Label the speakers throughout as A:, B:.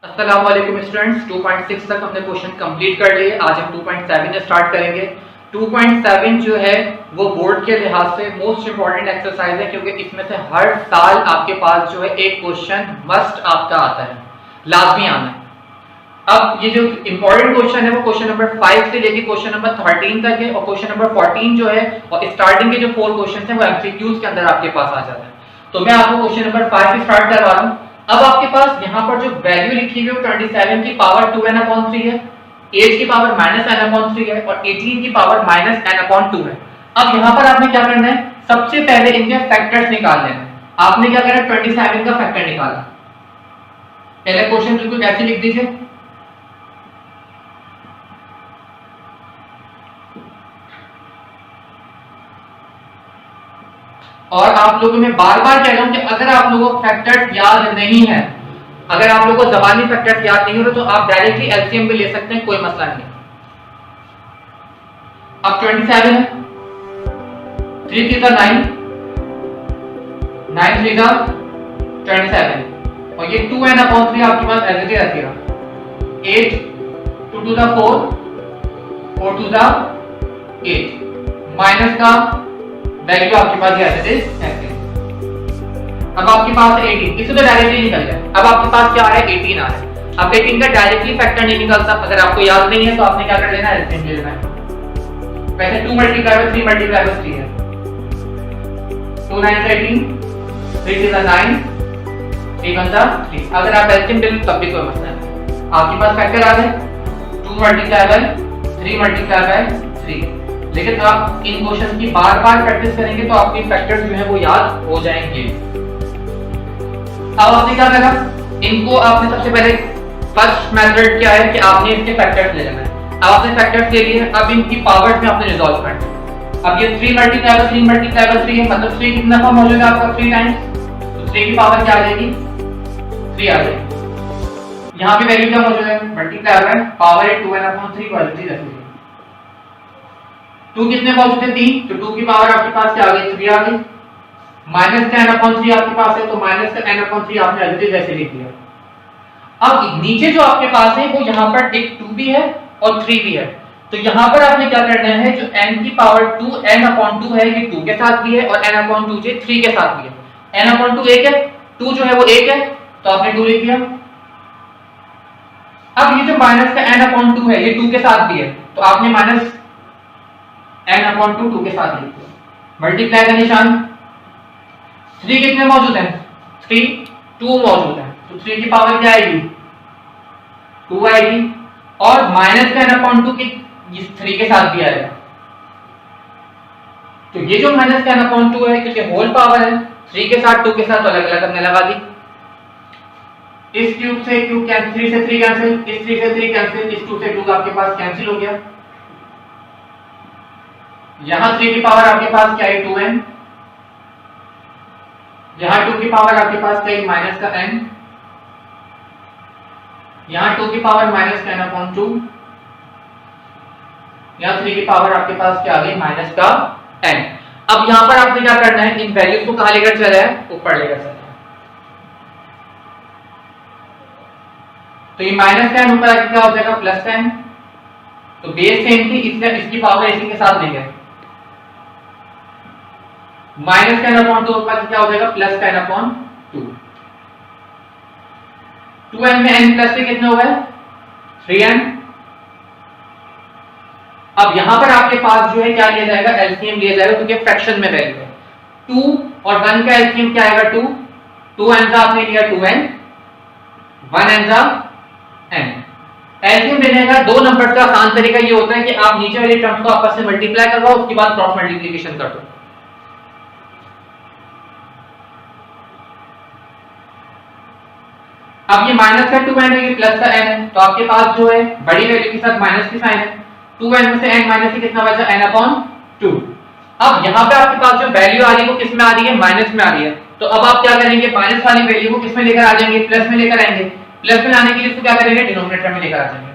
A: अस्सलाम वालेकुम स्टूडेंट्स। 2.6 तक हमने क्वेश्चन कंप्लीट कर लिए। आज हम 2.7 स्टार्ट करेंगे। 2.7 जो है वो बोर्ड के लिहाज से मोस्ट इंपॉर्टेंट एक्सरसाइज है, क्योंकि इसमें से हर साल आपके पास जो है एक क्वेश्चन मस्ट आपका आता है, लाजमी आना है। अब ये जो इंपॉर्टेंट क्वेश्चन है वो क्वेश्चन नंबर 5 से लेके क्वेश्चन नंबर 13 तक है, और क्वेश्चन नंबर 14 जो है और स्टार्टिंग के जो 4 क्वेश्चन है वो एमसीक्यूज के अंदर आपके पास आ जाता है। तो मैं आपको क्वेश्चन नंबर 5 से स्टार्ट करवा रहा हूँ। अब आपके पास यहाँ पर जो वैल्यू लिखी हुई है 27 की पावर 2n/3 है, 8 की पावर -n/3 है और 18 की पावर -n/2 है। अब यहाँ पर आपने क्या करना है, सबसे पहले इनके फैक्टर्स निकालने हैं। आपने क्या करना है, 27 का फैक्टर निकालना। पहले क्वेश्चन बिल्कुल ऐसे लिख दीजिए। और आप लोगों में बार बार कह रहा हूं कि अगर आप लोगों को फैक्टर्स याद नहीं है, अगर आप लोगों को ज़बानी फैक्टर्स याद नहीं हो रहे, तो आप डायरेक्टली एलसीएम भी ले सकते हैं, कोई मसला नहीं। अब 27 है, 3 3 9, 9 3 27, और ये 2n/3 आपके पास एज इट इज रहेगा। 8 2 2 4, 4 2 8, माइनस का वैल्यू आपके पास ये ऐसे ऐसे। अब आपके पास 18, इसे तो डायरेक्टली निकल जाए। अब आपके पास क्या आ रहा है, 18 आ रहा है। अब 18 का डायरेक्टली फैक्टर नहीं निकलता, अगर आपको याद नहीं है तो आपने क्या कर लेना है, एलसीएम ले लेना है। वैसे 2 × 3 × 3 है, 2 9 18, 3 3 9, 3 1 3। अगर आप एलसीएम ले लो तब भी कोई मसला नहीं। आपके पास फैक्टर आ गए 2 × 3 × 3। लेकिन आप इन क्वेश्चन की बार बार प्रैक्टिस करेंगे तो आपके फैक्टर्स जो है वो याद हो जाएंगे। अब आपने क्या करना, इनको आपने सबसे पहले फर्स्ट मेथड क्या है कि आपने इसके फैक्टर्स ले लेना है। अब आपने फैक्टर्स ले लिए, अब इनकी पावर्स में आपने रिजॉल्व करना है। अब ये 3 × 3 है, मतलब 3 कितना फॉर्म मौजूद है आपका, 3 टाइम्स, तो 3 की पावर क्या आ जाएगी, 3 आ जाएगी। यहाँ पे वैल्यू क्या मौजूद है, मल्टीप्लाई हो रहा है, पावर है 2n/3 क्वालिटी रखी। 2 कितने मौजूद है, 3, तो 2 की पावर आपके पास क्या आ गई, 3 आ गई। -10/3 आपके पास है, तो -10/3 आपने एज इट इज ऐसे लिख दिया। अब नीचे जो आपके पास है वो यहाँ पर एक 2 भी है और 3 भी है, तो यहाँ पर आपने क्या करना है, जो n की पावर 2 n/2 है, ये 2 के साथ भी है और n/2 जो 3 के साथ भी है। n/2 1 है, 2 जो है वो 1 है, तो आपने 2 लिख दिया। अब ये जो माइनस का n/2 है ये 2 के साथ भी है, तो आपने -n/2 2 के साथ लिख दिया। मल्टीप्लाई का निशान। 3 कितने मौजूद हैं, 3 2 मौजूद है, तो 3 की पावर क्या आएगी, 2 आएगी। और माइनस का n/2 की 3 के साथ भी आएगा, तो ये जो माइनस का n/2 है, क्योंकि होल पावर है, 3 के साथ 2 के साथ अलग अलग हमने लगा दी। इस क्यूब से क्यूब कैंसिल, 3 से 3 कैंसिल, इस 3 से 3 कैंसिल, इस 2 से 2 आपके पास कैंसिल हो गया। यहां 3 की पावर आपके पास क्या है, 2n, यहां 2 की पावर आपके पास क्या है, माइनस का n, यहां 2 की पावर माइनस का n/2, यहां 3 की पावर आपके पास क्या आ गई, माइनस का n। अब यहां पर आपने क्या करना है, इन वैल्यूज को कहां लेकर चला है, ऊपर लेकर चला है। तो ये माइनस का n ऊपर आके क्या हो जाएगा, प्लस का n, तो बेस सेम थी, इसलिए इसकी पावर इसी के साथ लेंगे। माइनस का n/2 ऊपर क्या हो जाएगा, प्लस का n/2। 2n में n प्लस से कितने हो गए, 3n। अब यहां पर आपके पास जो है क्या लिया जाएगा, एलसीएम लिया जाएगा, क्योंकि फ्रैक्शन में वैल्यू है। 2 और 1 का एलसीएम क्या आएगा, 2, 2n आपने लिया 2n, 1n n। एलसीएम लेने का 2 नंबर का आसान तरीका ये होता है कि आप नीचे वाली टर्म्स को आपस में मल्टीप्लाई करवाओ, उसके बाद क्रॉस मल्टीप्लिकेशन कर दो। अब ये माइनस का 2n है, ये प्लस का n है, तो आपके पास जो है बड़ी वैल्यू के साथ माइनस की साइन है। 2n में से n माइनस से कितना बचा, n/2। अब यहाँ पे आपके पास जो वैल्यू आ रही है वो किस में आ रही है, माइनस में आ रही है, तो अब आप क्या करेंगे, माइनस वाली वैल्यू को किस में लेकर आ जाएंगे, प्लस में लेकर आएंगे। प्लस में लाने के लिए इसको क्या करेंगे, डिनोमिनेटर में लेकर आ जाएंगे।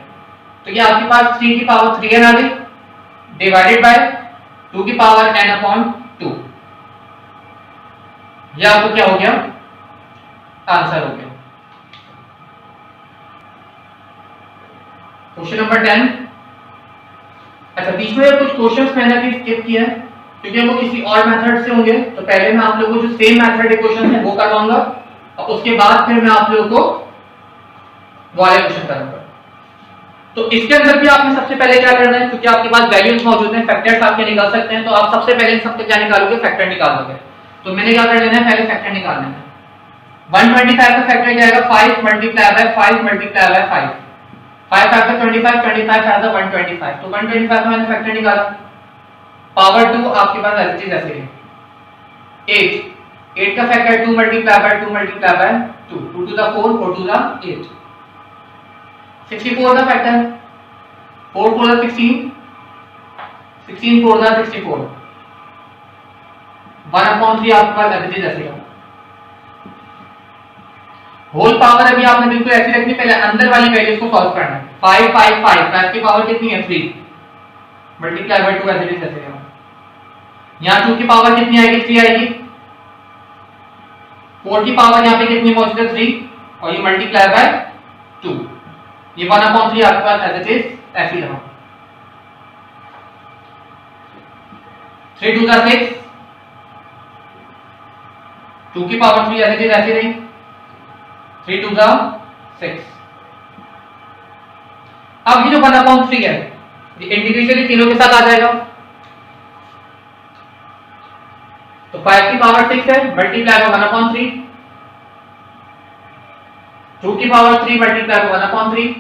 A: तो ये आपके पास 3 की पावर 3n आ गई, डिवाइडेड बाय 2 की पावर n/2। ये आपको क्या हो गया, आंसर हो गया। Question number 10। अच्छा, बीच में कुछ क्वेश्चंस मैंने अभी स्किप किया है क्योंकि वो किसी और मेथड से होंगे, तो पहले मैं आप लोगों को जो सेम मेथड के क्वेश्चन है वो करवाऊंगा और उसके बाद फिर मैं आप लोगों को वाले क्वेश्चन करूंगा। तो इसके अंदर भी आपने सबसे पहले क्या करना है, क्योंकि आपके पास वैल्यूज मौजूद हैं, फैक्टर्स आपके निकाल सकते हैं, तो आप सबसे पहले सबके क्या निकालोगे, फैक्टर निकालोगे। तो मैंने क्या कर लेना है, पहले फैक्टर निकालना है। 125 का फैक्टर क्या आएगा, 5 मल्टीप्लाई बाय 5 मल्टीप्लाई बाय 5, 5 5 का 25, 25 5 का 125, तो 125 का मैंने फैक्टर निकाला। पावर 2 आपके पास ऐसे चीज ऐसे है। 8, 8 का factor 2 multiply by 2 multiply by 2, 2 to the 4, 4 to the 8। 64 का फैक्टर 4 4 द 16, 16 4 द 64, 1/3 आपके पास ऐसे चीज ऐसे है। होल पावर अभी आपने बिल्कुल ऐसी रखनी, पहले अंदर वाली वैल्यूज को सॉल्व करना है। 5 5 5, 5 की पावर कितनी है, 3 मल्टीप्लाई बाय 2 ऐसे ऐसे है। यहां 2 की पावर कितनी आएगी, 3 आएगी। 4 की पावर यहां पे कितनी मौजूद है, 3, और ये मल्टीप्लाई बाय 2, ये 1/3 आपके पास एज इट इज ऐसे रहा। 3 2 द 6, 2 की पावर 3 एज इट इज ऐसे रही, 3 2 द 6। अब ये जो 1/3 है, ये इंडिविजुअली तीनों के साथ आ जाएगा। तो 5 की पावर 6 है, मल्टीप्लाई बाय 1/3, 2 की पावर 3 मल्टीप्लाई बाय 1/3,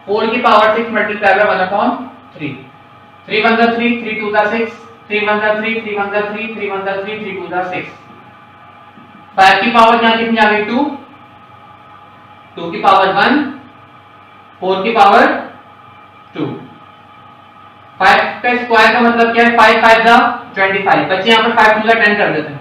A: 4 की power 6 multiply by 1/3, 3 1 the 3, 3 2 the 6, 3 1 the 3, 3 1 the 3, 3 1 the 3, 3 2 the 6। 5 की पावर यहां कितनी आ गई, 2, 2 की पावर 1, 4 की पावर 2। 5 का स्क्वायर का मतलब क्या है, 5 5 द 25, बच्चे यहां पर 5 टू द 10 कर देते हैं।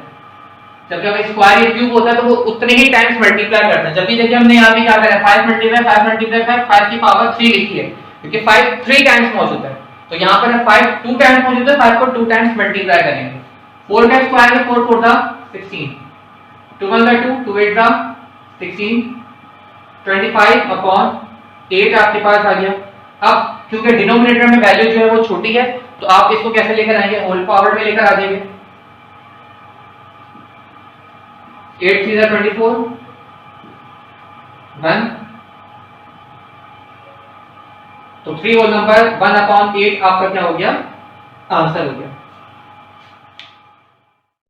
A: जब स्क्वायर या क्यूब होता है तो वो उतने ही टाइम्स मल्टीप्लाई करते हैं। जब भी देखिए हमने यहां भी क्या करा, 5 मल्टीप्लाई 5 मल्टीप्लाई 5, 5 की पावर 3 लिखी है क्योंकि 5 3 टाइम्स मौजूद है, तो यहां पर 5 2 टाइम्स मौजूद है, 5 को 2 टाइम्स मल्टीप्लाई करेंगे। 4 का स्क्वायर है 4 4 द 16, 2 1 द 2, 2 8 द 16, 25/8 आपके पास आ गया। अब क्योंकि डिनोमिनेटर में वैल्यू जो है वो छोटी है, तो आप इसको कैसे लेकर आएंगे, होल पावर में लेकर आ जाएंगे। 8 3 द 24, 1, तो 3 होल नंबर 1/8 आपका क्या हो गया, आंसर हो गया।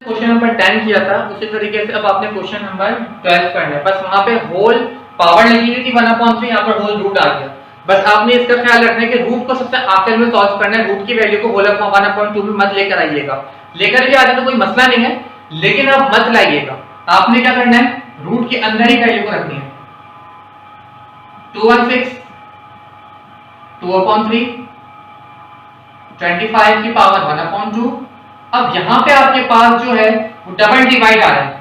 A: क्वेश्चन नंबर 10 किया था, उसी तरीके से अब आपने क्वेश्चन नंबर 12 करना है। बस वहां पे होल पावर लगी हुई थी 1/3, यहाँ पर होल रूट आ गया। बस आपने इसका ख्याल रखना है कि रूट को सबसे आखिर में सॉल्व करना है, रूट की वैल्यू को होल 1/2 में मत लेकर आइएगा। लेकर भी आ जाए तो कोई मसला नहीं है, लेकिन आप मत लाइएगा। आपने क्या करना है, रूट के अंदर ही वैल्यू को रखनी है। 216, 2/3, 25 की पावर 1/2। अब यहां पे आपके पास जो है वो डबल डिवाइड आ रहा है।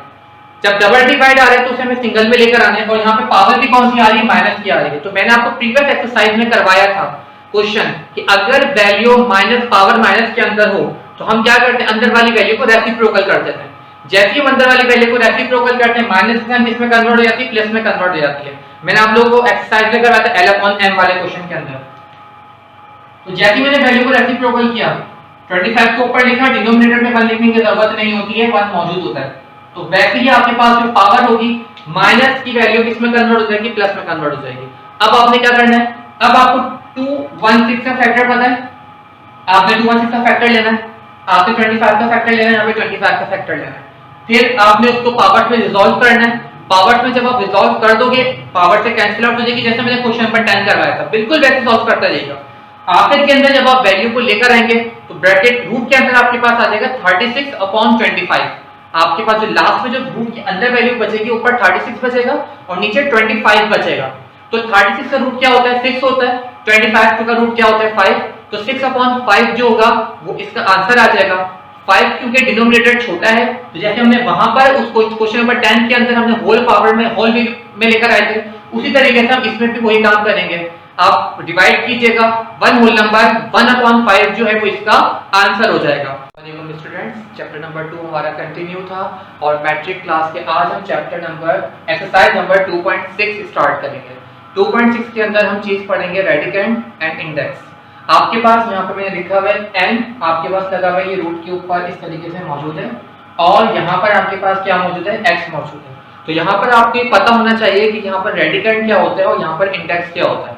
A: जब डबल डिवाइड आ रहा है तो उसे हमें सिंगल में लेकर आने हैं, और यहाँ पे पावर भी कौन सी आ रही है, माइनस की आ रही है। तो मैंने आपको प्रीवियस एक्सरसाइज में करवाया था क्वेश्चन कि अगर वैल्यू माइनस पावर माइनस के अंदर हो तो हम क्या करते हैं, अंदर वाली वैल्यू को रेसिप्रोकल कर देते हैं। जैसे ही हम अंदर वाली वैल्यू को रेसिप्रोकल करते हैं, माइनस से हम इसमें कन्वर्ट हो जाती है, प्लस में कन्वर्ट हो जाती है। मैंने आप लोगों को एक्सरसाइज में करवाया था L/M वाले क्वेश्चन के अंदर। तो जैसे ही मैंने वैल्यू को रेसिप्रोकल किया, 25 को ऊपर लिखा, डिनोमिनेटर में 1 लिखने की जरूरत नहीं होती है, 1 मौजूद होता है। तो वैसे ही आपके पास जो पावर होगी, माइनस की वैल्यू किसमें कन्वर्ट हो जाएगी, प्लस में कन्वर्ट हो जाएगी। अब आपने क्या करना है, अब आपको 216 का फैक्टर पता है, आपने 216 का फैक्टर लेना है, आपने 25 का फैक्टर लेना है, यहाँ पे 25 का फैक्टर लेना है। फिर आपने उसको पावर्स में रिजॉल्व करना है। पावर्स में जब आप रिजॉल्व कर दोगे, पावर से कैंसिल आउट हो जाएगी, जैसे मैंने क्वेश्चन नंबर 10 करवाया था, बिल्कुल वैसे सॉल्व करता जाएगा। आखिर के अंदर जब आप वैल्यू को लेकर आएंगे तो ब्रैकेट रूट के अंदर आपके पास आ जाएगा 36/25। आपके पास जो लास्ट में जो रूट के अंदर वैल्यू बचेगी, ऊपर 36 बचेगा और नीचे 25 बचेगा। तो 36 का रूट क्या होता है, 6 होता है। 25 का रूट क्या होता है, 5। तो 6/5 जो होगा वो इसका आंसर आ जाएगा। 5 क्योंकि डिनोमिनेटर छोटा है, तो जैसे हमने वहां पर उस क्वेश्चन नंबर 10 के अंदर हमने होल पावर में होल में लेकर आए थे, उसी तरीके से हम इसमें भी वही काम करेंगे। आप डिवाइड कीजिएगा, 1 होल नंबर 1/5 जो है वो इसका आंसर हो जाएगा। स्टूडेंट्स, चैप्टर नंबर 2 हमारा कंटिन्यू था और मैट्रिक क्लास के आज हम chapter number exercise number 2.6 start करेंगे। 2.6 के अंदर हम चीज पढ़ेंगे रेडिकेंड एंड इंडेक्स। आपके पास यहाँ पर मैंने लिखा हुआ है n, आपके पास लगा हुआ है ये रूट के ऊपर इस तरीके से मौजूद है, और यहाँ पर आपके पास क्या मौजूद है, x मौजूद है। तो यहाँ पर आपको ये पता होना चाहिए कि यहाँ पर रेडिकेंड क्या होता है और यहाँ पर इंडेक्स क्या होता है।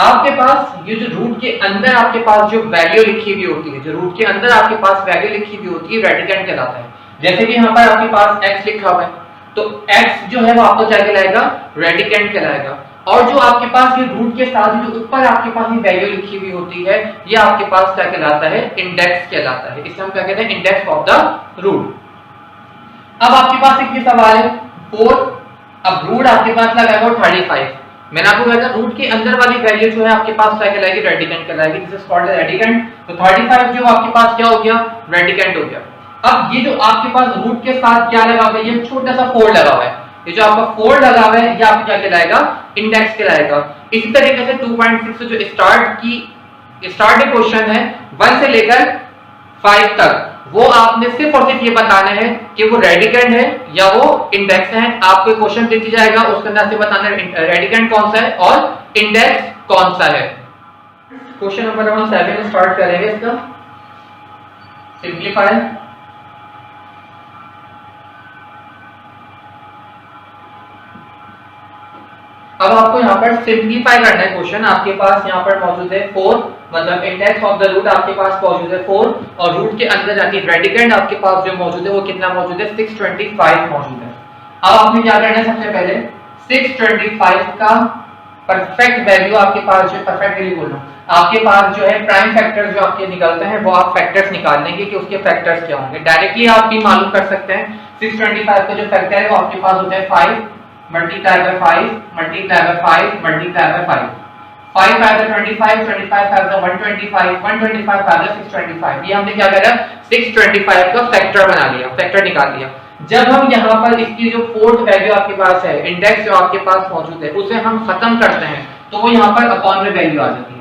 A: आपके पास ये जो रूट के अंदर आपके पास जो वैल्यू लिखी हुई होती है, जो रूट के अंदर आपके पास वैल्यू लिखी हुई होती है, रेडिकेंड कहलाता है। जैसे कि यहाँ पर आपके पास x लिखा हुआ है, तो x जो है वो आपको क्या कहलाएगा, रेडिकेंड कहलाएगा। और जो आपके पास ये रूट के साथ जो ऊपर आपके पास ये वैल्यू लिखी हुई होती है, ये आपके पास क्या कहलाता है, इंडेक्स कहलाता है। इसे हम क्या कहते हैं, इंडेक्स ऑफ द रूट। अब आपके पास एक ये सवाल है 4, अब रूट आपके पास लगा है 35। मैंने आपको कहा था रूट के अंदर वाली वैल्यू जो है आपके पास क्या कहलाएगी, रेडिकेंड कहलाएगी। This is called radicand. तो 35 जो आपके पास क्या हो गया, रेडिकेंड हो गया। अब ये जो आपके पास रूट के साथ क्या लगा हुआ है, ये छोटा सा 4 लगा हुआ है, ये जो आपका 4 लगा हुआ है ये आपको क्या कहलाएगा, इंडेक्स कहलाएगा। इसी तरीके से 2.6 जो स्टार्ट क्वेश्चन है 1 से लेकर 5 तक, वो आपने सिर्फ और सिर्फ ये बताना है कि वो रेडिकेंड है या वो इंडेक्स है। आपको क्वेश्चन दे दिया जाएगा, उसके अंदर से बताना है रेडिकेंड कौन सा है और इंडेक्स कौन सा है। क्वेश्चन नंबर 7 स्टार्ट करेंगे इसका सिंपलीफाई। अब आपको यहाँ पर सिंपलीफाई करना है क्वेश्चन। आपके पास यहाँ पर मौजूद है 4, मतलब इंडेक्स ऑफ द रूट आपके पास मौजूद है 4, और रूट के अंदर जाती रेडिकेंड आपके पास जो मौजूद है वो कितना मौजूद है, 625 मौजूद है। अब आपने क्या करना है, सबसे पहले 625 का परफेक्ट वैल्यू आपके पास जो परफेक्ट वैल्यू बोल रहा हूँ, आपके पास जो है प्राइम फैक्टर्स जो आपके निकलते हैं वो आप फैक्टर्स निकाल लेंगे कि उसके फैक्टर्स क्या होंगे। डायरेक्टली आप भी मालूम कर सकते हैं 625 का जो फैक्टर है वो आपके पास होता है 5 multiply by 5 multiply by 5 multiply by 5, 5 5 25, 25 5 125, 125 5 625। ये हमने क्या करा, 625 का फैक्टर बना लिया, फैक्टर निकाल लिया। जब हम यहाँ पर इसकी जो फोर्थ वैल्यू आपके पास है, इंडेक्स जो आपके पास मौजूद है, उसे हम खत्म करते हैं तो वो यहाँ पर अपॉन में वैल्यू आ जाती है।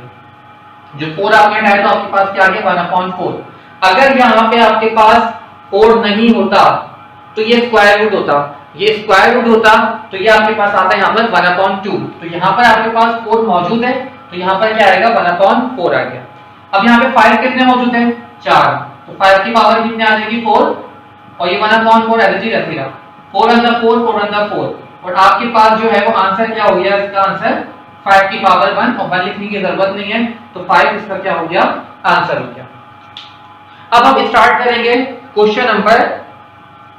A: जो 4 आपने हटाया तो आपके पास क्या आ गया, 1/4। अगर यहाँ पे आपके पास 4 नहीं होता तो ये स्क्वायर रूट होता, ये स्क्वायर रूट होता तो ये आपके पास आता है यहाँ पर 1/2। तो यहाँ पर आपके पास 4 मौजूद है तो यहाँ पर क्या आएगा, 1/4 आ गया। अब यहाँ पे 5 कितने मौजूद है, 4, तो 5 की पावर कितने आ जाएगी, 4, और ये 1/4 एलजी रखेगा, 4/4 4/4, और आपके पास जो है वो आंसर क्या हो गया, इसका आंसर 5 की पावर 1, और 1 लिखने की जरूरत नहीं है, तो 5 इसका क्या हो गया, आंसर हो गया। अब हम स्टार्ट करेंगे क्वेश्चन नंबर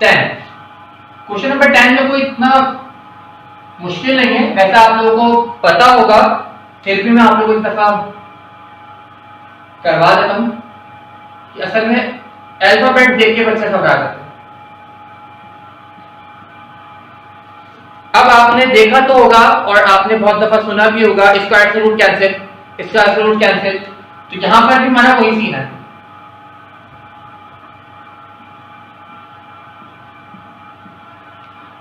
A: 10। क्वेश्चन नंबर 10 में कोई इतना मुश्किल नहीं है, वैसा आप लोगों को पता होगा, फिर भी मैं आप लोगों को एक दफा करवा देता हूं कि असल में अल्फाबेट देख के बच्चे घबरा जाते हैं। अब आपने देखा तो होगा और आपने बहुत दफा सुना भी होगा, स्क्वायर से रूट कैंसिल, स्क्वायर से रूट कैंसिल, तो यहां पर भी हमारा वही सीन है।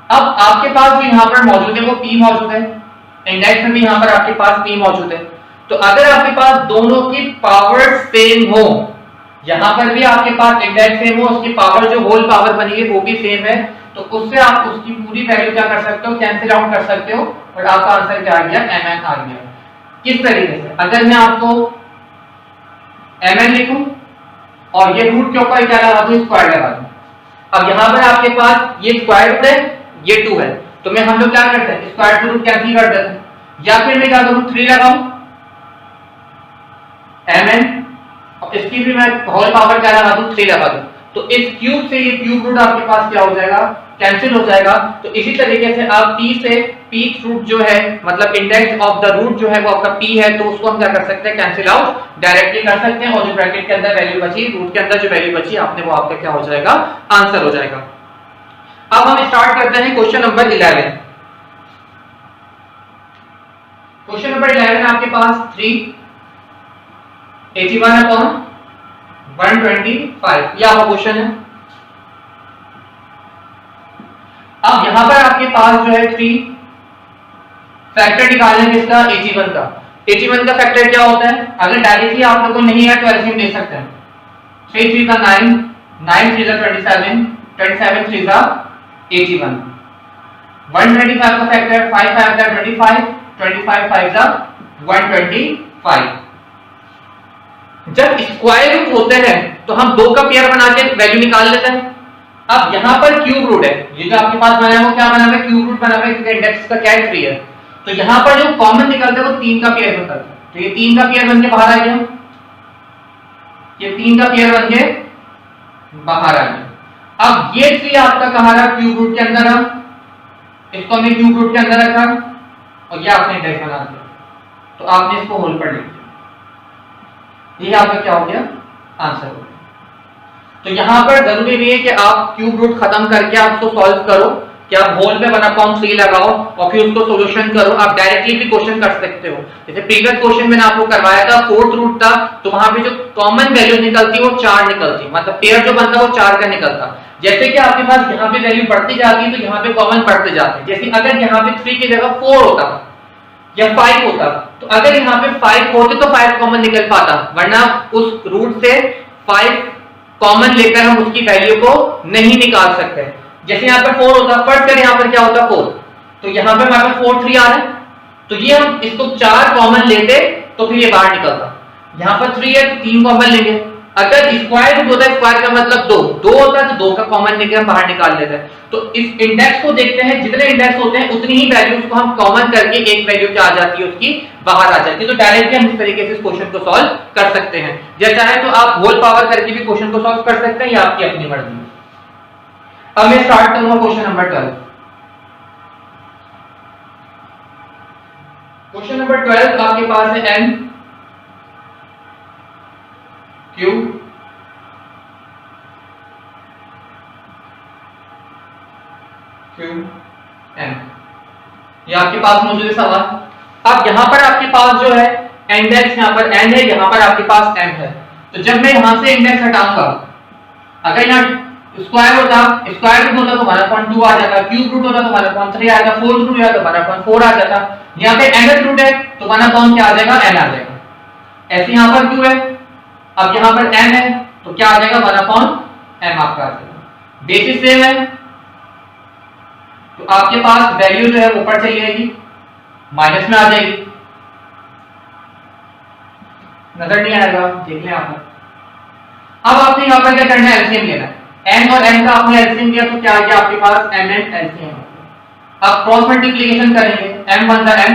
A: अब आपके पास जो यहाँ पर मौजूद है वो p मौजूद है, इंडेक्स में भी यहाँ पर आपके पास p मौजूद है। तो अगर आपके पास दोनों की पावर सेम हो, यहाँ पर भी आपके पास इंडेक्स सेम हो, उसकी पावर जो होल पावर बनी है वो भी सेम है, तो उससे आप उसकी पूरी वैल्यू क्या कर सकते हो, कैंसिल आउट कर सकते हो, और आपका आंसर क्या आ गया, mn आ गया। किस तरीके से, अगर मैं आपको mn लिखूं और ये रूट के ऊपर क्या लगा दूं, स्क्वायर लगा दूं। अब यहाँ पर आपके पास ये स्क्वायर रूट है, ये 2 है, तो मैं हम लोग क्या करते हैं, स्क्वायर से रूट कैंसिल कर देते हैं, या फिर मैं क्या करूं, 3 लगाऊं mn, और इसकी भी मैं होल पावर क्या लगा दूं, 3 लगा दूं, तो इस क्यूब से ये क्यूब रूट आपके पास क्या हो जाएगा, कैंसिल हो जाएगा। तो इसी तरीके से आप p से p रूट जो है, मतलब इंडेक्स ऑफ द रूट जो है वो आपका p है, तो उसको हम क्या कर सकते हैं, कैंसिल आउट डायरेक्टली कर सकते हैं, और जो ब्रैकेट के अंदर वैल्यू बची, रूट के अंदर जो वैल्यू बची आपने, वो आपका क्या हो जाएगा, आंसर हो जाएगा। अब हम स्टार्ट करते हैं क्वेश्चन नंबर 11। क्वेश्चन नंबर 11 आपके पास 381/125 ये आपका क्वेश्चन है। अब यहां पर आपके पास जो है 3 फैक्टर निकालने किसका, 81 का। 81 का फैक्टर क्या होता है, अगर डायरेक्टली आप लोगों को नहीं है तो एलसीएम ले सकते हैं, 3 3 का 9, 9 3 का 27, 27 3 का 81, 125 का फैक्टर 5 5 का 25, 25 5 जा 125। जब स्क्वायर रूट होते हैं तो हम 2 का पेयर बना के वैल्यू निकाल लेते हैं। अब यहां पर क्यूब रूट है, ये जो आपके पास बना है वो क्या बना है, क्यूब रूट बना है, क्योंकि इंडेक्स का क्या है 3 है। तो यहां पर जो कॉमन निकलता है वो 3 का पेयर निकलता है। तो ये 3 का पेयर बन के बाहर आ गया, ये 3 का पेयर बन के बाहर आ गया। अब ये 3 आपका कहां रहा, क्यूब रूट के अंदर रहा, इसको हमने क्यूब रूट के अंदर रखा और ये आपने इंडेक्स बना दिया। तो आपने इसको होल पर लिख दिया, ये आपका क्या हो गया, आंसर हो गया। तो यहां पर जरूरी नहीं है कि आप क्यूब रूट खत्म करके आप उसको सॉल्व करो, कि आप होल पे 1/3 लगाओ और फिर उसको सॉल्यूशन करो। आप डायरेक्टली भी क्वेश्चन कर सकते हो। जैसे प्रीवियस क्वेश्चन मैंने आपको करवाया था, 4th रूट था, तो वहां पे जो कॉमन वैल्यू निकलती वो 4 निकलती, मतलब पेयर जो बनता वो 4 का निकलता। जैसे कि आपके पास यहाँ पे वैल्यू बढ़ती जाती है तो यहाँ पे कॉमन बढ़ते जाते हैं। जैसे अगर यहाँ पे 3 की जगह 4 होता या 5 होता, तो अगर यहाँ पे 5 होते तो 5 कॉमन निकल पाता, वरना उस रूट से 5 कॉमन लेकर हम उसकी वैल्यू को नहीं निकाल सकते। जैसे यहाँ पर 4 होता, फर्स्ट कर यहाँ पर क्या होता 4, तो यहाँ पे हमारे पास 4 3 आ रहा है, तो ये हम इसको 4 कॉमन लेते तो फिर ये बाहर निकलता। यहाँ पर 3 है तो 3 कॉमन लेंगे। अगर स्क्वायर रूट होता है, स्क्वायर का मतलब 2 होता है तो 2 का कॉमन लेके हम बाहर निकाल लेते हैं। तो इस इंडेक्स को देखते हैं, जितने इंडेक्स होते हैं उतनी ही वैल्यूज को हम कॉमन करके एक वैल्यू क्या आ जाती है उसकी बाहर आ जाती है। तो डायरेक्टली हम इस तरीके से इस क्वेश्चन को सॉल्व कर सकते हैं। जैसा है तो आप होल पावर करके भी क्वेश्चन को सॉल्व कर सकते हैं, या आपकी अपनी मर्जी है। अब मैं स्टार्ट करूंगा क्वेश्चन नंबर 12। क्वेश्चन नंबर 12 आपके पास है n क्यूब n, ये आपके पास मौजूद है सवाल। अब यहां पर आपके पास जो है इंडेक्स यहां पर n है, यहां पर आपके पास m है। तो जब मैं यहां से इंडेक्स हटाऊंगा, अगर यहां स्क्वायर होता, स्क्वायर रूट होता तो 1/2 आ जाता, क्यूब रूट होता तो 1/3 आ जाता, 4th रूट होता तो 1/4 आ जाता। यहाँ पे nth रूट है तो 1/n क्या आ जाएगा, n आ जाएगा। ऐसे यहाँ पर क्यों है, अब यहाँ पर n है तो क्या आ जाएगा 1/m आपका आ जाएगा। बेसिस सेम है तो आपके पास वैल्यू जो है ऊपर चली जाएगी, माइनस में आ जाएगी। नजर नहीं आएगा, देख लें आप। अब आपने यहाँ पर क्या करना है, एलसीएम लेना है। n और n का आपने एलसीएम लिया तो क्या आ गया आपके पास, mn एलसीएम। अब क्रॉस मल्टीप्लिकेशन करेंगे, m 1 n,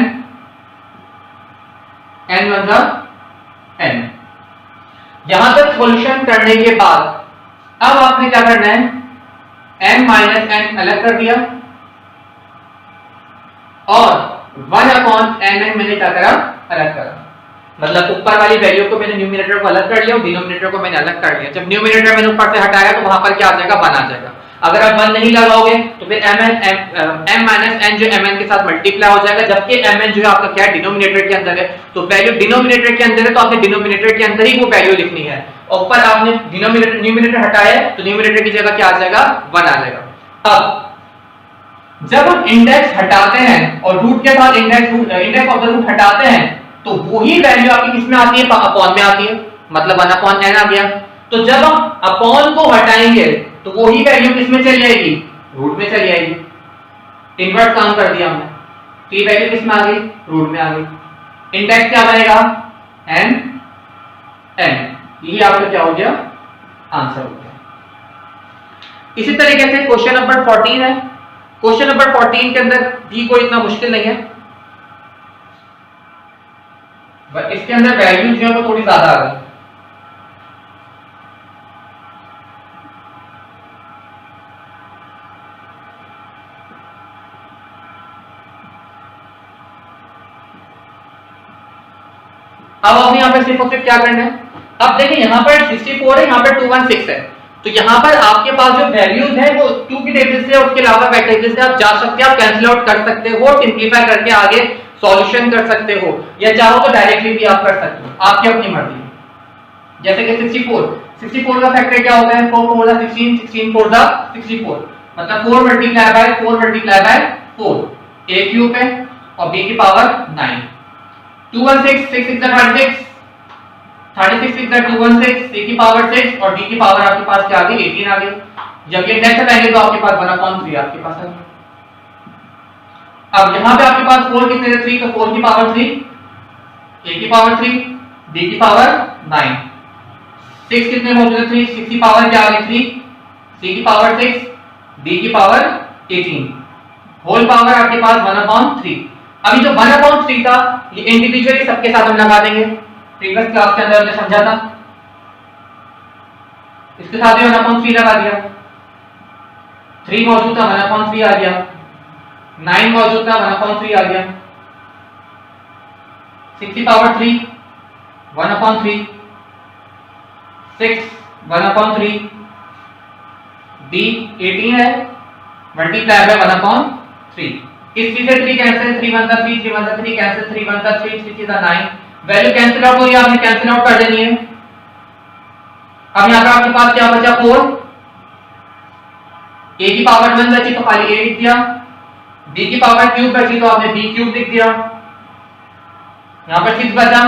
A: n 1 n। यहां तक सॉल्यूशन करने के बाद अब आपने क्या करना है, m - n अलग कर दिया और 1/mn मैंने क्या करा, अलग करा। मतलब ऊपर वाली वैल्यू को मैंने न्यूमरेटर को अलग कर लिया और डिनोमिनेटर को मैंने अलग कर लिया। जब न्यूमरेटर मैंने ऊपर से हटाया तो वहां पर क्या आ जाएगा, 1 आ जाएगा। अगर आप 1 नहीं लगाओगे तो फिर m - n जो mn के साथ मल्टीप्लाई हो जाएगा, जबकि mn जो है आपका क्या है, डिनोमिनेटर के अंदर है। तो वैल्यू डिनोमिनेटर के अंदर है तो आपने डिनोमिनेटर के अंदर ही वो वैल्यू लिखनी है। और ऊपर आपने डिनोमिनेटर न्यूमरेटर हटाया तो न्यूमरेटर की जगह क्या आ जाएगा, 1 आ जाएगा। अब जब हम इंडेक्स हटाते हैं और रूट के साथ इंडेक्स ऑफ द रूट हटाते हैं तो वही वैल्यू आपकी किसमें आती है, अपॉन में आती है, मतलब 1/n आ गया। तो जब हम अपॉन को हटाएंगे तो वही वैल्यू किसमें चली जाएगी, रूट में चली जाएगी। इनवर्ट काम कर दिया हमने, तो ये वैल्यू किसमें आ गई, रूट में आ गई। इंडेक्स क्या बनेगा, n n, यही आपका क्या हो गया, आंसर हो गया। इसी तरीके से क्वेश्चन नंबर 14 है। क्वेश्चन नंबर 14 के अंदर भी कोई इतना मुश्किल नहीं है, बट इसके अंदर वैल्यू जो है वो थोड़ी ज्यादा आ गई। अब आपने यहाँ पे सिर्फ और सिर्फ क्या करना है, अब देखिए यहाँ पर 64 है, यहाँ पर 216 है। तो यहाँ पर आपके पास जो वैल्यूज है वो 2 की टेबल से, उसके अलावा वेक्टर से आप जा सकते हैं, आप कैंसिल आउट कर सकते हो, सिंपलीफाई करके आगे सॉल्यूशन कर सकते हो, या चाहो तो डायरेक्टली भी आप कर सकते हो, आपकी अपनी मर्जी है। जैसे कि 64 का फैक्टर क्या होता है, 4 4 16, 16 4 64, मतलब 4 multiply by 4 multiply by 4, a cube है और b की पावर 9। 216 6 6 36, 36 6 216, c की पावर 6 और d की पावर आपके पास क्या आ गई, 18 आ गई। जब ये इंडेक्स हटाएंगे तो आपके पास 1/3 आपके पास आ गया। अब यहां पे आपके पास 4 कितने थे? 3, तो 4 की पावर 3, a की पावर 3, b की पावर 9, 6 कितने मौजूद है? 3, 6 की पावर क्या आ गई? 3, c की पावर 6, d की पावर 18, होल पावर आपके पास 1/3। अभी जो 1/3 था ये इंडिविजुअली सबके साथ हम लगा देंगे, प्रीवियस क्लास के अंदर हमने समझा था, इसके साथ भी 1/3 लगा दिया, 3 मौजूद था 1/3 आ गया, 9 मौजूद था 1/3 आ गया, 6 की पावर 3 1/3, 6 1/3, d 18 है मल्टीप्लाई बाय 1/3। इस चीज से 3 cancel, 3 1 3, 3 1 3 cancel, 3 1 3, 3 3 9, value cancel out हो गई, आपने कैंसिल आउट कर देनी है। अब यहां पर आपके पास क्या बचा? 4, a की पावर 1 बची तो खाली a लिख दिया, b की पावर क्यूब बची तो आपने b क्यूब लिख दिया, यहां पर 6 बचा,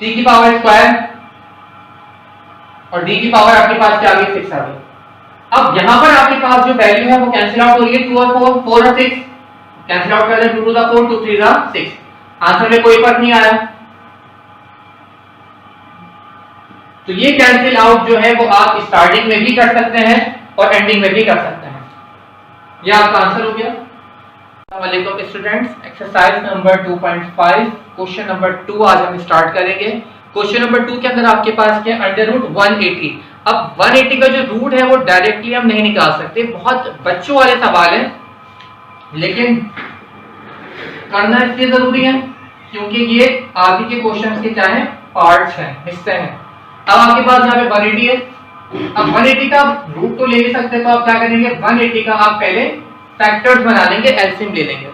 A: c की पावर स्क्वायर और d की पावर आपके पास क्या आ गई? 6 आ गई। अब यहां पर आपके पास जो वैल्यू है वो कैंसिल आउट हो रही है, 2 और 4, 4 और 6 कैंसिल आउट कर दें, 2 to the 4, 2 3 जा 6, आंसर में कोई फर्क नहीं आया। तो ये कैंसिल आउट जो है वो आप स्टार्टिंग में भी कर सकते हैं और एंडिंग में भी कर सकते हैं। ये आपका आंसर हो गया। वालेकुम students, exercise number 2.5 question number 2 आज हम स्टार्ट करेंगे। क्वेश्चन नंबर 2 के अंदर आपके पास क्या है? √180। अब 180 का जो रूट है वो डायरेक्टली हम नहीं निकाल सकते, बहुत बच्चों वाले सवाल है, लेकिन करना इसलिए जरूरी है क्योंकि ये आगे के क्वेश्चंस के चाहे पार्ट्स हैं, हिस्से हैं। अब आपके पास यहाँ पे 180 है, अब 180 का रूट तो ले नहीं सकते, तो आप क्या करेंगे? 180 का आप पहले फैक्टर्स बना लेंगे, एलसीएम ले लेंगे।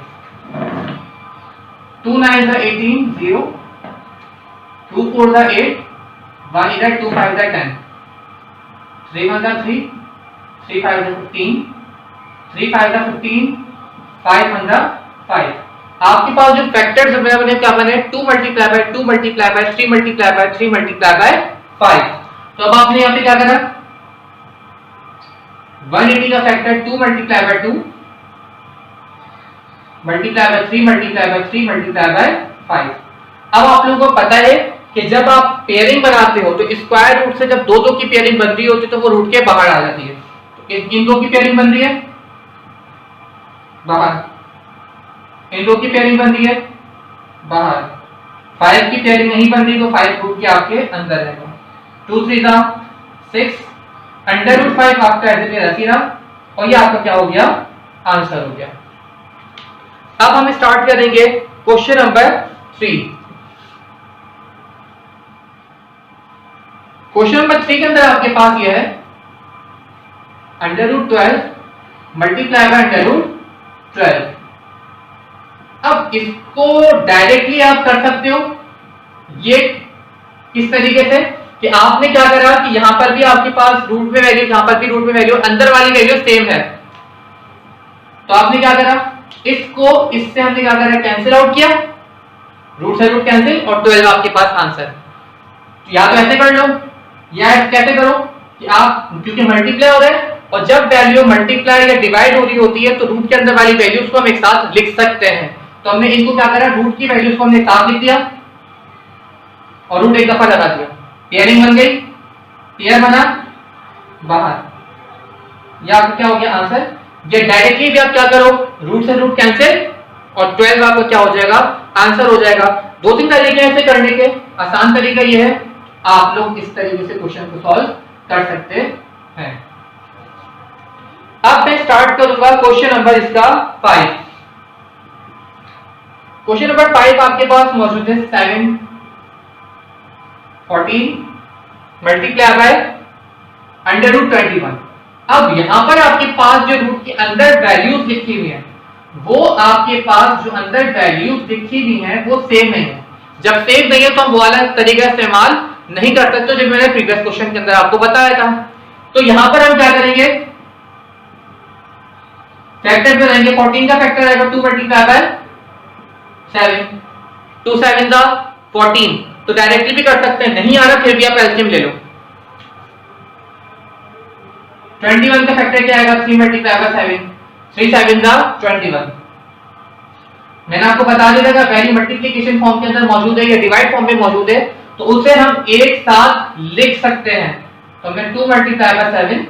A: 2 9 18 0, 2 4 8, 1 8 2 5 10, 3 1 3, 3 5 15, 3 5 15, 5 1 5। आपके पास जो फैक्टर्स अवेलेबल है क्या बने? 2 multiply by 2 multiply bye 3 multiply by 3 multiply by 5। तो अब आपने यहाँ पे क्या करा? 180 का factor 2 multiply by 2 multiply bye 3 multiply by 3 multiply by 5। अब आप लोगों को पता है कि जब आप पेयरिंग बनाते हो तो स्क्वायर रूट से जब दो दो की पेयरिंग बन रही होती है तो वो रूट के बाहर आ जाती है। तो इन दो की पेयरिंग बन रही है बाहर, इन दो की पेयरिंग बन रही है बाहर, 5 की पेयरिंग नहीं बन रही तो 5 रूट के आपके अंदर रहेगा। 2 3 जा 6, √5 आपका ऐसे में रखी रहा और ये आपका क्या हो गया? आंसर हो गया। अब हम स्टार्ट करेंगे क्वेश्चन नंबर 3। क्वेश्चन नंबर 3 के अंदर आपके पास यह है √12 मल्टीप्लाई बाय √12। अब इसको डायरेक्टली आप कर सकते हो, ये किस तरीके से कि आपने क्या करा कि यहां पर भी आपके पास रूट में वैल्यू, यहां पर भी रूट में वैल्यू, अंदर वाली वैल्यू सेम है, तो आपने क्या करा? इसको इससे हमने क्या करा? कैंसिल आउट किया, रूट से रूट कैंसिल और 12 आपके पास आंसर। या तो ऐसे कर लो या कैसे करो कि आप, क्योंकि मल्टीप्लाई हो रहा है और जब वैल्यू मल्टीप्लाई या डिवाइड हो रही होती है तो रूट के अंदर वाली वैल्यूज को हम एक साथ लिख सकते हैं। तो हमने इनको क्या करा? रूट की वैल्यूज को हमने एक साथ लिख दिया और रूट एक दफा लगा दिया, पेयरिंग बन गई, पेयर बना बाहर, या क्या हो गया आंसर? ये डायरेक्टली भी आप क्या करो? रूट से रूट कैंसिल और 12 आपका क्या हो जाएगा? आंसर हो जाएगा। 2-3 तरीके हैं इसे करने के। आसान तरीका ये है, आप लोग इस तरीके से क्वेश्चन को सॉल्व कर सकते हैं। अब मैं स्टार्ट करूंगा क्वेश्चन नंबर इसका 5। क्वेश्चन नंबर 5 आपके पास मौजूद है 7 14 मल्टीप्लाई बाय √21। अब यहां पर आपके पास जो रूट के अंदर वैल्यूज लिखी हुई है वो आपके पास जो अंदर वैल्यूज लिखी हुई है वो सेम नहीं है। जब सेम नहीं है तो हम वो वाला तरीका इस्तेमाल नहीं कर सकते जो मैंने प्रीवियस क्वेश्चन के अंदर आपको बताया था। तो यहां पर हम क्या करेंगे? फैक्टर बनाएंगे। 14 का फैक्टर आएगा 2 मल्टीप्लाई बाय 7, 2 7 दा 14। तो डायरेक्टली भी कर सकते हैं, नहीं आ रहा फिर भी आप एलसीएम ले लो। 21 का फैक्टर क्या आएगा? 3 मल्टीप्लाई बाय 7, 3 7 21। मैंने आपको बता दिया था वैल्यू मल्टीप्लिकेशन फॉर्म के अंदर मौजूद है या डिवाइड फॉर्म में मौजूद है तो उसे हम एक साथ लिख सकते हैं। तो मैं 2 multiply bye 7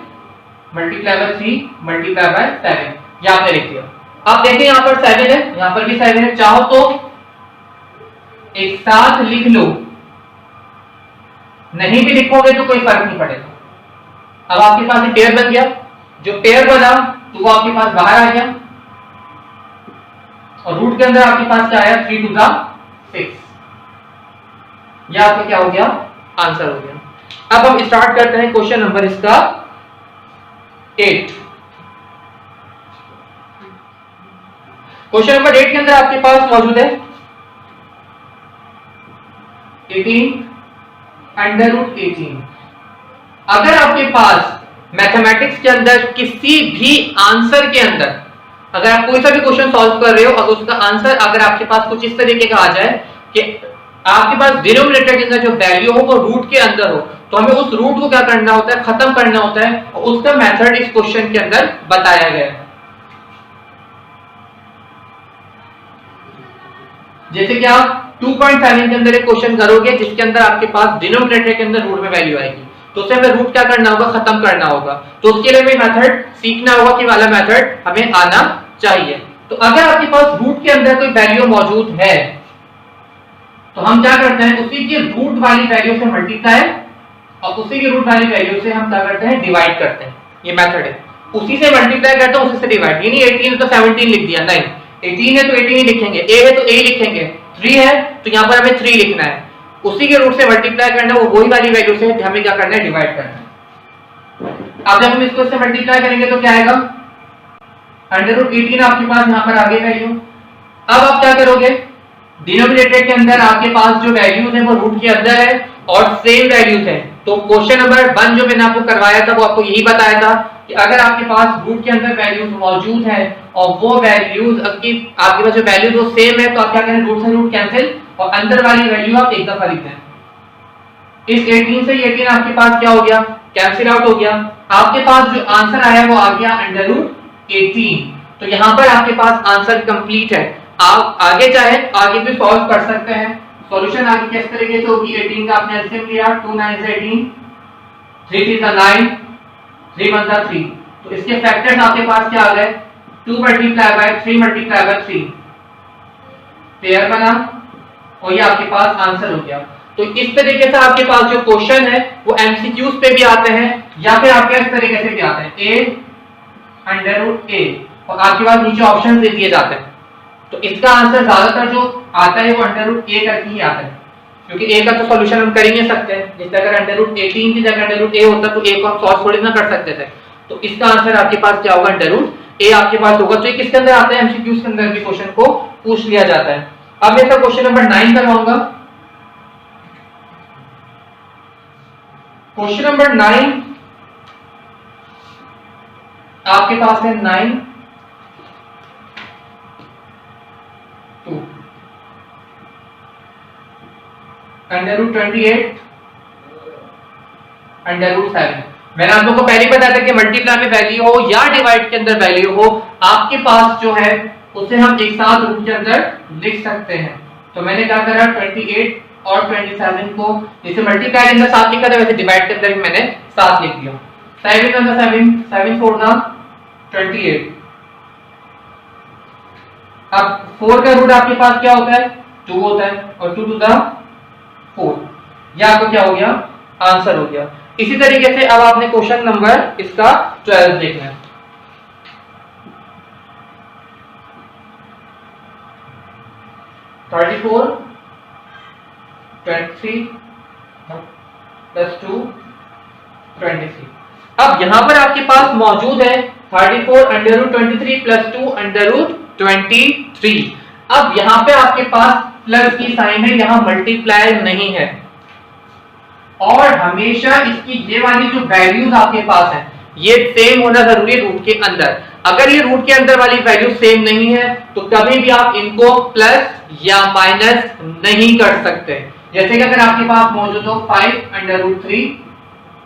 A: multiply by 3 multiply by 7 यहां पे लिख दिया। अब देखिए यहां पर 7 है, यहां पर भी 7 है, चाहो तो एक साथ लिख लो, नहीं भी लिखोगे तो कोई फर्क नहीं पड़ेगा। अब आपके पास एक पेयर बन गया, जो पेयर बना तो वो आपके पास बाहर आ गया और रूट के अंदर आपके पास क्या आया 3 2 6। यह आपका क्या हो गया आंसर हो गया। अब हम स्टार्ट करते हैं क्वेश्चन नंबर इसका 8। क्वेश्चन नंबर 8 के अंदर आपके पास मौजूद है 18 अंडर रूट 18। अगर आपके पास मैथमेटिक्स के अंदर किसी भी आंसर के अंदर अगर आप कोई सा भी क्वेश्चन सॉल्व कर रहे हो और उसका आंसर अगर आपके पास कुछ इस तरीके का आ जाए कि आपके पास डिनोमिनेटर के अंदर जो वैल्यू हो वो रूट के अंदर हो तो हमें उस रूट को क्या करना होता है खत्म करना होता है और उसका मेथड इस क्वेश्चन के अंदर बताया गया है। जैसे कि आप 2.7 के अंदर एक क्वेश्चन करोगे जिसके अंदर आपके पास डिनोमिनेटर के अंदर रूट में वैल्यू आएगी तो उसे हमें रूट क्या करना होगा खत्म करना होगा। तो उसके लिए हमें मेथड सीखना होगा कि वाला मेथड हमें आना चाहिए। तो अगर आपके पास रूट के अंदर कोई वैल्यू मौजूद है तो हम क्या करते हैं उसी की रूट वाली वैल्यू से मल्टीप्लाई और उसी की रूट वाली वैल्यू से हम क्या करते हैं डिवाइड करते हैं। ये मेथड है, उसी से मल्टीप्लाई करते हैं उसी से डिवाइड। ये नहीं 18 है तो 17 लिख दिया, नहीं 18 है तो 18 ही लिखेंगे, a है तो a लिखेंगे, 3 है तो यहाँ पर हमें 3 लिखना है, उसी के रूट से मल्टीप्लाई करना है, वो वही वाली वैल्यू से हमें क्या करना है डिवाइड करना है। अब जब हम इसको इससे मल्टीप्लाई करेंगे तो क्या आएगा अंडर रूट 18 आपके पास यहाँ पर आ गई वैल्यू। अब आप क्या करोगे डिनोमिनेटर के अंदर आपके पास जो वैल्यूज है वो रूट के अंदर है और सेम वैल्यूज है। तो क्वेश्चन नंबर 1 जो मैंने आपको करवाया था वो आपको यही बताया था कि अगर आपके पास रूट के अंदर वैल्यूज मौजूद है और वो वैल्यूज आपके पास जो वैल्यूज वो सेम है तो आप क्या करें रूट से रूट कैंसिल और अंदर वाली वैल्यू आप एक दफा लिख दें। इस 18 से 18 आपके पास क्या हो गया कैंसिल आउट हो गया। आपके पास जो आंसर आया वो आ गया अंडर रूट 18। तो यहाँ पर आपके पास आंसर कंप्लीट है। आप आगे चाहे आगे भी सॉल्व कर सकते हैं। सॉल्यूशन आगे किस तरीके से होगी 18 का आपने एलसीएम लिया 2 9 से 18 3 3 9 3 1 3 तो इसके फैक्टर्स आपके पास क्या आ गए 2 multiply bye 3 multiply by 3 pair बना और ये आपके पास आंसर हो गया। तो इस तरीके से आपके पास जो क्वेश्चन है वो एमसीक्यूज पे भी आते हैं या फिर आपके इस तरीके से भी आते हैं a अंडर रूट a और आपके पास नीचे ऑप्शन दे दिए जाते हैं। तो इसका आंसर ज्यादातर जो आता है वो अंडर रूट a करके ही आता है क्योंकि a का तो सॉल्यूशन हम कर ही नहीं सकते। जैसे अगर अंडर रूट 18 की जगह अंडर रूट a होता तो a को हम सॉल्व थोड़ी ना कर सकते थे। तो इसका आंसर आपके पास क्या होगा अंडर रूट a आपके पास होगा। तो ये किसके अंदर आता है एमसीक्यूज के अंदर भी क्वेश्चन को पूछ लिया जाता है। अब मैं इसका क्वेश्चन नंबर 9 करवाऊंगा। क्वेश्चन नंबर 9 आपके पास है 9 2 अंडर रूट 28 अंडर रूट 7। मैंने आप लोगों को पहले बताया था कि मल्टीप्लाई में वैल्यू हो या डिवाइड के अंदर वैल्यू हो आपके पास जो है उसे हम एक साथ रूट के अंदर लिख सकते हैं। तो मैंने क्या करा 28 और 27 को जैसे मल्टीप्लाई के अंदर साथ लिखा था वैसे डिवाइड के अंदर भी मैंने साथ लिख दिया। 7 अंदर 7 7 4 दा 28। अब 4 का रूट आपके पास क्या होता है 2 होता है और 2 2 दा 4 यह आपको क्या हो गया आंसर हो गया। इसी तरीके से अब आपने क्वेश्चन नंबर इसका 12 देखना है। Thirty 23 plus 2 23। अब यहां पर आपके पास मौजूद है 34 under root 23 plus 2 under root 23। अब यहां पे आपके पास प्लस की साइन है, यहां मल्टीप्लाई नहीं है और हमेशा इसकी ये वाली जो वैल्यूज आपके पास है ये सेम होना जरूरी है रूट के अंदर। अगर ये रूट के अंदर वाली वैल्यू सेम नहीं है तो कभी भी आप इनको प्लस या माइनस नहीं कर सकते। जैसे कि अगर आपके पास मौजूद हो 5 under root 3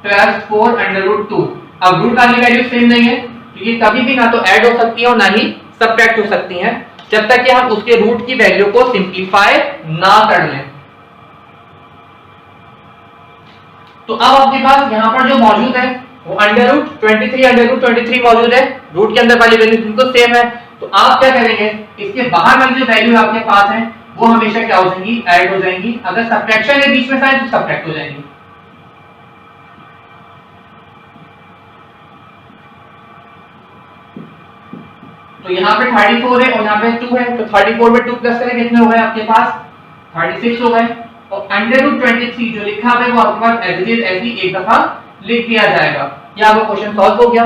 A: plus 4 under root 2, अब रूट वाली वैल्यू सेम नहीं है तो ये कभी भी ना तो ऐड हो सकती है और ना ही सब्ट्रैक्ट हो सकती हैं, जब तक कि हम उसके रूट की वैल्यू को सिंप्लीफाई ना कर लें। तो अब आपके पास यहां पर जो मौजूद है वो √23 मौजूद है, रूट के अंदर वाली वैल्यू बिल्कुल सेम है। तो आप क्या करेंगे, इसके बाहर वाली जो वैल्यू आपके पास है वो हमेशा क्या हो जाएंगी, ऐड हो जाएंगी। अगर सब्ट्रैक्शन के बीच में था तो सब्ट्रैक्ट हो जाएंगी। तो यहाँ पे 34 है और यहाँ पे 2 है, तो 34 में 2 प्लस करें कितने हो गए आपके पास, 36 हो गए। और √23 जो लिखा है वो आपके पास एज इट इज ऐसी एक दफा लिख दिया जाएगा। ये आपका क्वेश्चन सॉल्व हो गया।